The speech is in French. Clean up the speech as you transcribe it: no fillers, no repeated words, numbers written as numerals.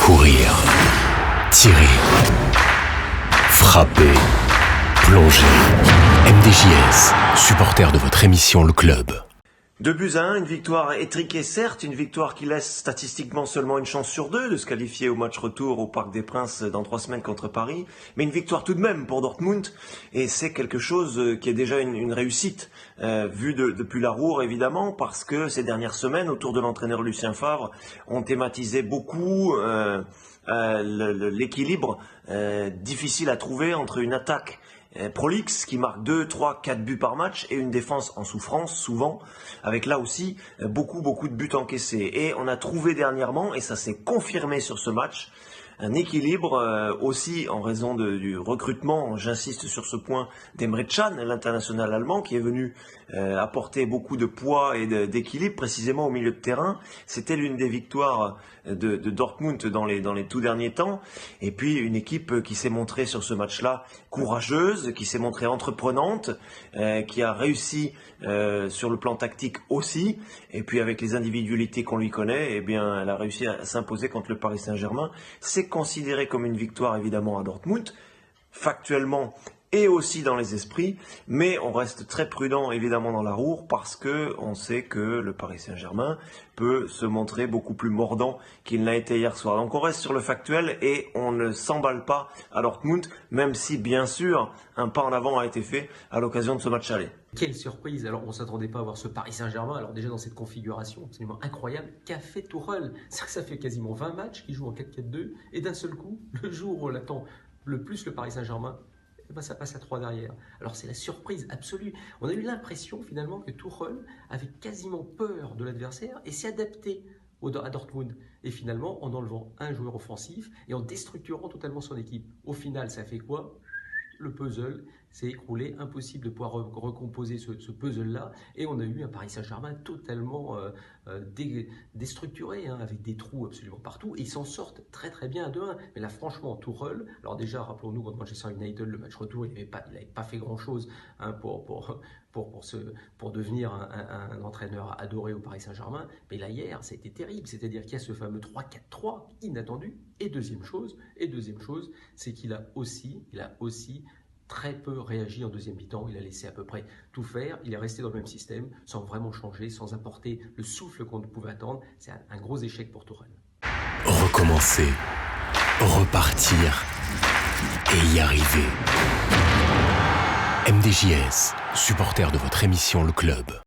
Courir, tirer, frapper, plonger. MDJS, supporter de votre émission Le Club. 2-1, une victoire étriquée certes, une victoire qui laisse statistiquement seulement une chance sur deux de se qualifier au match retour au Parc des Princes dans 3 semaines contre Paris, mais une victoire tout de même pour Dortmund, et c'est quelque chose qui est déjà une réussite, vue depuis la Ruhr évidemment, parce que ces dernières semaines, autour de l'entraîneur Lucien Favre, ont thématisé beaucoup l'équilibre difficile à trouver entre une attaque prolixe qui marque 2, 3, 4 buts par match et une défense en souffrance souvent, avec là aussi beaucoup de buts encaissés. Et on a trouvé dernièrement, et ça s'est confirmé sur ce match, un équilibre aussi en raison du recrutement, j'insiste sur ce point, d'Emre Can, l'international allemand, qui est venu apporter beaucoup de poids et d'équilibre précisément au milieu de terrain. C'était l'une des victoires de Dortmund dans les tout derniers temps. Et puis une équipe qui s'est montrée sur ce match-là courageuse, qui s'est montrée entreprenante, qui a réussi sur le plan tactique aussi. Et puis avec les individualités qu'on lui connaît, eh bien, elle a réussi à s'imposer contre le Paris Saint-Germain. C'est considéré comme une victoire évidemment à Dortmund, factuellement et aussi dans les esprits, mais on reste très prudent évidemment dans la Ruhr parce que on sait que le Paris Saint-Germain peut se montrer beaucoup plus mordant qu'il n'a été hier soir. Donc on reste sur le factuel et on ne s'emballe pas à Dortmund, même si bien sûr un pas en avant a été fait à l'occasion de ce match aller. Quelle surprise! Alors on ne s'attendait pas à voir ce Paris Saint-Germain, alors déjà dans cette configuration absolument incroyable, qu'a fait Tuchel? C'est que ça fait quasiment 20 matchs qu'il joue en 4-4-2 et d'un seul coup, le jour où on l'attend le plus le Paris Saint-Germain, eh ben ça passe à 3 derrière. Alors c'est la surprise absolue. On a eu l'impression finalement que Tuchel avait quasiment peur de l'adversaire et s'est adapté à Dortmund. Et finalement, en enlevant un joueur offensif et en déstructurant totalement son équipe. Au final, ça fait quoi? Le puzzle s'est écroulé, impossible de pouvoir recomposer ce puzzle-là, et on a eu un Paris Saint-Germain totalement déstructuré, avec des trous absolument partout, et ils s'en sortent très très bien à 2-1. Mais là franchement, Tuchel, alors déjà rappelons-nous contre Manchester United, le match retour, il n'avait pas fait grand-chose pour devenir un entraîneur adoré au Paris Saint-Germain, mais là hier, ça a été terrible, c'est-à-dire qu'il y a ce fameux 3-4-3 inattendu, et deuxième chose, c'est qu'il a aussi très peu réagi en deuxième mi-temps, il a laissé à peu près tout faire, il est resté dans le même système, sans vraiment changer, sans apporter le souffle qu'on pouvait attendre. C'est un gros échec pour Tuchel. Recommencer, repartir et y arriver. MDJS, supporter de votre émission Le Club.